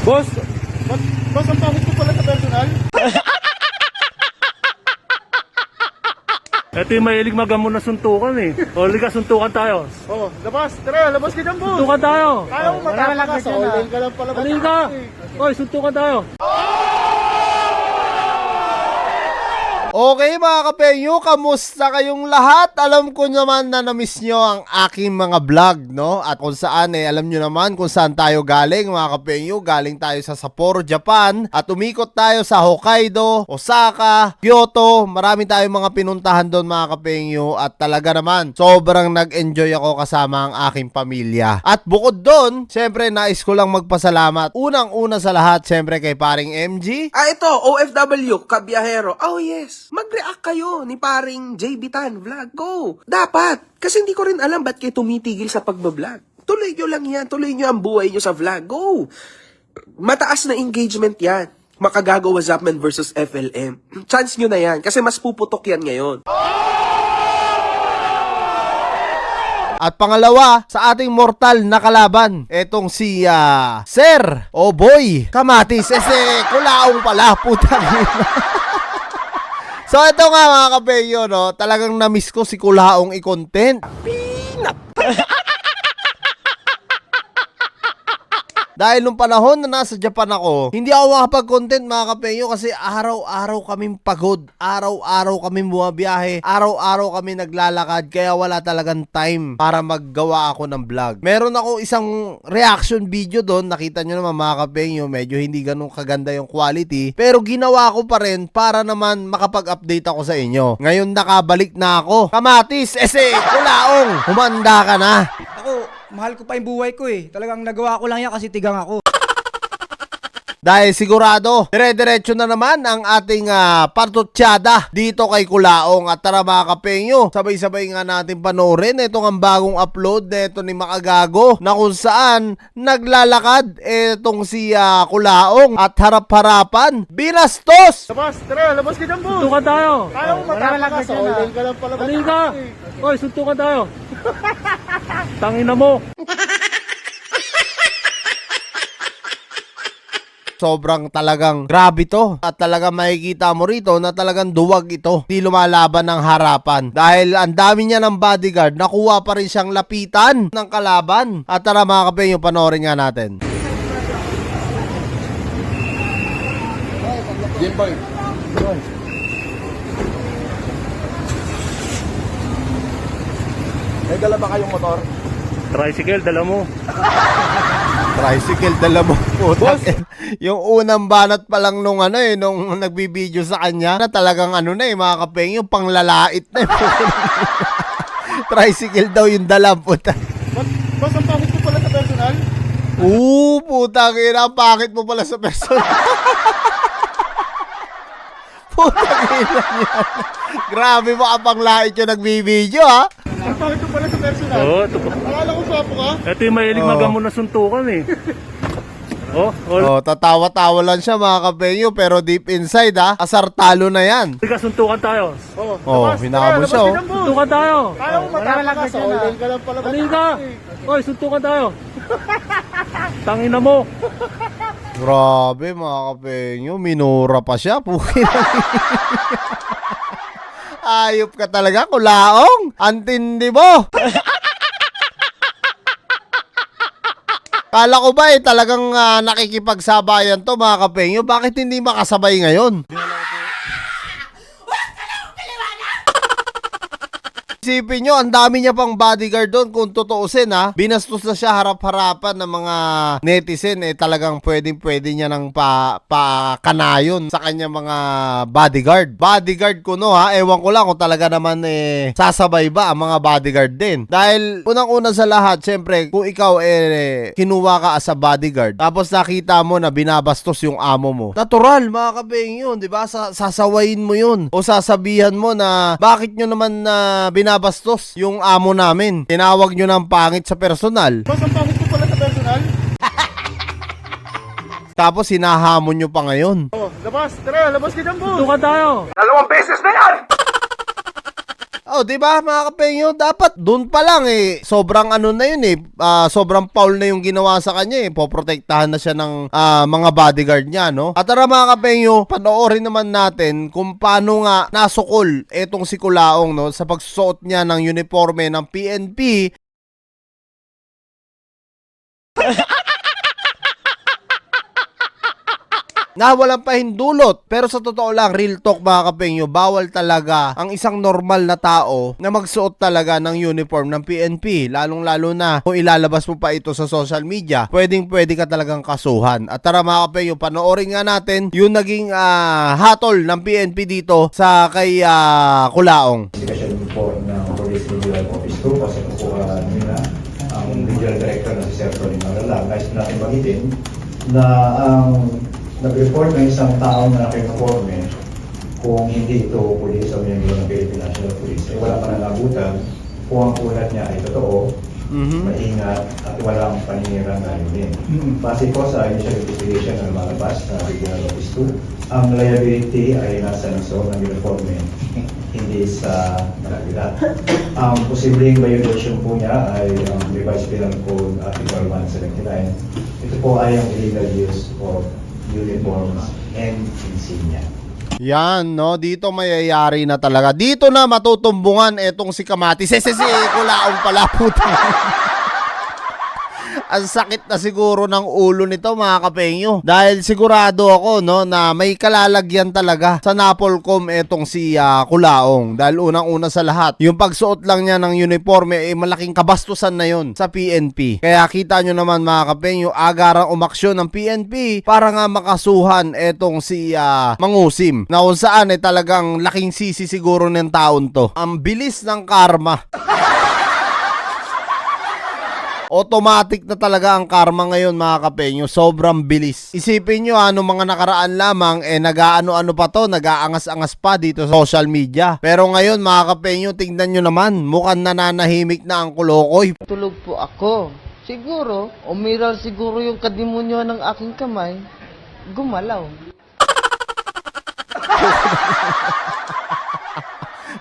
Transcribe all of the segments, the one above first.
Boss, boss, ang pangit ko pala sa personal. Ito yung mahilig magamon na suntukan eh. O, liga, suntukan tayo. Oh, labas, tara, labas ka dyan, boss. Suntukan tayo. Kaya mo matama ka sa online ka lang pala. Halika ka. Oy, suntukan tayo. Okay mga kapenyo, kamusta kayong lahat? Alam ko naman na na-miss nyo ang aking mga vlog, no? At kung saan alam nyo naman kung saan tayo galing mga kapenyo. Galing tayo sa Sapporo, Japan. At umikot tayo sa Hokkaido, Osaka, Kyoto. Marami tayong mga pinuntahan doon mga kapenyo. At talaga naman, sobrang nag-enjoy ako kasama ang aking pamilya. At bukod doon, syempre nais ko lang magpasalamat. Unang-una sa lahat, syempre kay paring MG. Ito, OFW, kabiyahero. Oh yes, mag-react kayo ni paring JB Tan Vlog. Go! Dapat! Kasi hindi ko rin alam ba't kayo tumitigil sa pagbablog. Tuloy nyo lang yan. Tuloy nyo ang buhay nyo sa vlog. Go! Mataas na engagement yan. Makagago Wazapman versus FLM. Chance nyo na yan. Kasi mas puputok yan ngayon. At pangalawa, sa ating mortal na kalaban, etong si Sir o Boy Kamatis. Kulaong pala, putang ina. So ito nga mga kapeyo, no, talagang na-miss ko si Kulaong i-content. Dahil nung panahon na nasa Japan ako, hindi ako makapag-content mga kapenyo kasi araw-araw kaming pagod, araw-araw kaming bumabiyahe, araw-araw kami naglalakad, kaya wala talagang time para maggawa ako ng vlog. Meron ako isang reaction video doon, nakita nyo naman mga kapenyo, medyo hindi ganun kaganda yung quality, pero ginawa ko pa rin para naman makapag-update ako sa inyo. Ngayon nakabalik na ako. Kamatis, Kulaong, humanda ka na. Ako, mahal ko pa yung buhay ko eh. Talagang nagawa ko lang yan kasi tigang ako. Dahil sigurado, dire-diretso na naman ang ating partotsada dito kay Kulaong. At tara mga kapenyo, sabay-sabay nga natin panoorin itong ang bagong upload na ito ni Makagago na kung saan naglalakad itong si Kulaong at harap-harapan binastos. Labas, tara, labas ka dyan, boss. Suntukan tayo. Kaya mo matama ka sa online ka lang pala. Halika. Oy, suntukan tayo. Tangina mo. Sobrang talagang grabe to. At talagang makikita mo rito na talagang duwag ito. Di lumalaban ng harapan. Dahil ang dami niya ng bodyguard, nakuha pa rin siyang lapitan ng kalaban. At tara mga kapenyo, panoorin nga natin. Jimboy. May dala ba kayong motor? Tricycle, dala mo. Tricycle, dala mo. Boss, yung unang banat pa lang nung nung nagbibideo sa kanya na talagang mga kapenyo, panglalait na. Tricycle daw yung dala, puta. Boss, ang pangit ko pala sa personal. Puta, kaya bakit mo pala sa personal? Puta, kaya yan. Grabe mo kapang lait yung nagbibideo, ha? Ang pangit ko pala sa personal. Oo, Akala ko swapo ka. ito yung mahilig magamon na suntukan eh. Tatawa-tawa lang siya mga kapenyo, pero deep inside asar talo na yan. Liga, suntukan tayo. Labas, hinabol tara, siya, labas ka dyan, boss. Suntukan tayo. Kaya mo matama ka sa online ka lang pala. Halika. Oy, suntukan tayo. Tangina mo. Grabe mga kapenyo, minura pa siya. Ayop ka talaga, Kulaong. Antindi mo. Kala ko ba talagang nakikipagsabayan to mga kapenyo? Bakit hindi makasabay ngayon? Isipin nyo, ang dami niya pang bodyguard doon kung tutuusin binastos na siya harap-harapan ng mga netizen talagang pwede niya nang pakanayon sa kanya mga bodyguard. Bodyguard ko ewan ko lang kung talaga naman sasabay ba ang mga bodyguard din. Dahil unang-una sa lahat, syempre kung ikaw kinuha ka as a bodyguard tapos nakita mo na binabastos yung amo mo, natural mga kabeng yun, di ba? Sasawayin mo yun o sasabihan mo na bakit nyo naman binabastos yung amo namin. Tinawag nyo ng pangit sa personal. Boss, ang pangit ko pala sa personal. Tapos hinahamon nyo pa ngayon. Labas, tara, labas ka dyan, boss. Suntukan tayo. 2 beses na yan! Oh, 'di ba mga kapengyo? Dapat doon pa lang sobrang ano na 'yun sobrang foul na yung ginawa sa kanya Poprotektahan na siya ng mga bodyguard niya, no? At tara mga kapengyo, panoorin naman natin kung paano nga nasukol etong si Kulaong, no, sa pagsusuot niya ng uniforme ng PNP. Na walang pahindulot. Pero sa totoo lang, real talk mga kapengyo, bawal talaga ang isang normal na tao na magsuot talaga ng uniform ng PNP. Lalong-lalo na kung ilalabas mo pa ito sa social media, pwede ka talagang kasuhan. At tara mga kapengyo, panoorin nga natin yung naging hatol ng PNP dito sa kay Kulaong. Investigation po ng Police Regional Office 2 kasi po nila ang Regional Director na si Sir Tony Malalang. Nais natin bagitin na ang nag-report ng isang tao na naka-uniforme kung hindi ito pulis o miyembro ng Philippine National Police, wala pa nalabutan kung ang ulat niya ay totoo, maingat at walang paninirang layunin. Base po sa initial investigation na lumalabas na Regional Office 2, ang liability ay nasa liso ng uniforme, hindi sa nakabilat. Ang posibleng violation po niya ay ang Revised Penal Code Article 179. Ito po ay ang illegal use of uniforms and insignia. Yan, no? Dito mayayari na talaga. Dito na matutumbungan etong si Kamatis. Kulaong pala puta. Ang sakit na siguro ng ulo nito mga kapengyo. Dahil sigurado ako, no, na may kalalagyan talaga sa Napolcom etong si Kulaong. Dahil unang-una sa lahat, yung pagsuot lang niya ng uniforme malaking kabastusan na yon sa PNP. Kaya kita nyo naman mga kapengyo, agarang umaksyon ng PNP para nga makasuhan etong si Mangusim. Na kung saan talagang laking sisi siguro ng taon to. Ang bilis ng karma. Automatic na talaga ang karma ngayon mga kapengyo. Sobrang bilis. Isipin nyo mga nakaraan lamang nag-aano-ano pa to, nag-aangas-angas pa dito sa social media. Pero ngayon mga kapengyo, tingnan nyo naman, mukhang nananahimik na ang Kulokoy. Tulog po ako. Siguro, umiral siguro yung kadimonyo ng aking kamay. Gumalaw.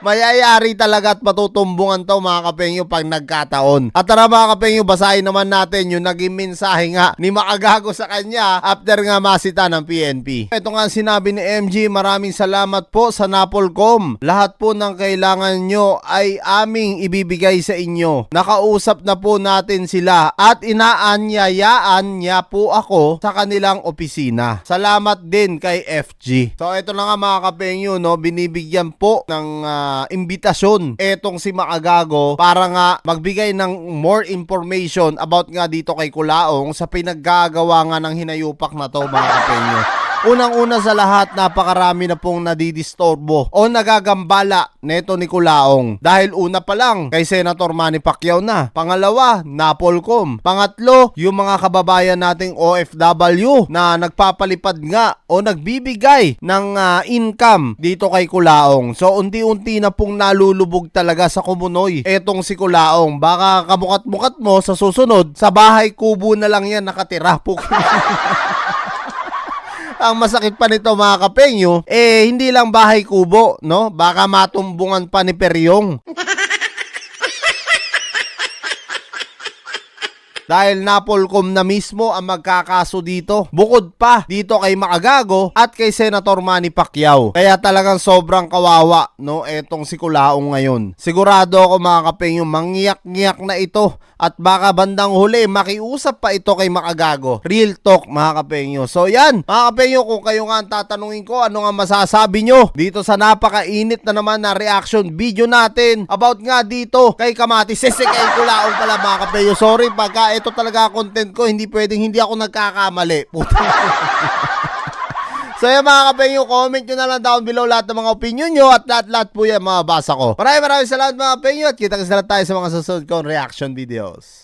Mayayari talaga at matutumbungan to mga kapengyo pag nagkataon. At tara mga kapengyo, basahin naman natin yung naging mensahe nga ni Makagago sa kanya after nga masita ng PNP. Ito nga sinabi ni MG, maraming salamat po sa Napolcom. Lahat po ng kailangan nyo ay aming ibibigay sa inyo. Nakausap na po natin sila at inaanyayaan niya po ako sa kanilang opisina. Salamat din kay FG. So ito na nga mga kapengyo, no, binibigyan po ng imbitasyon etong si Makagago para nga magbigay ng more information about nga dito kay Kulaong sa pinaggagawa nga ng hinayupak na to mga kapengyo. Unang-una sa lahat, napakarami na pong nadidistorbo o nagagambala neto ni Kulaong. Dahil una pa lang, kay Senator Manny Pacquiao na. Pangalawa, Napolcom. Pangatlo, yung mga kababayan nating OFW na nagpapalipad nga o nagbibigay ng income dito kay Kulaong. So, unti-unti na pong nalulubog talaga sa kumunoy etong si Kulaong. Baka kamukat-mukat mo sa susunod, sa bahay kubo na lang yan nakatira po. Ang masakit pa nito mga kapengyo, hindi lang bahay kubo, no? Baka matumbungan pa ni Peryong. Dahil Napolcom na mismo ang magkakaso dito. Bukod pa dito kay Makagago at kay Senator Manny Pacquiao. Kaya talagang sobrang kawawa, no, etong si Kulaong ngayon. Sigurado ako mga kapengyo, mangiyak-ngiyak na ito. At baka bandang huli, makiusap pa ito kay Makagago. Real talk mga kapengyo. So yan, mga kapengyo, kung kayo nga ang tatanungin ko, ano nga masasabi nyo dito sa napakainit na naman na reaction video natin about nga dito kay Kamatis. Kay Kulaong pala mga kapengyo. Sorry, pagka ito talaga content ko, hindi pwedeng hindi ako nagkakamali. So yan mga kapengyo, comment nyo na lang down below lahat ng mga opinion nyo at lahat po yan mababasa ko. Maraming salamat mga kapengyo at kita-kita tayo sa mga susunod kong reaction videos.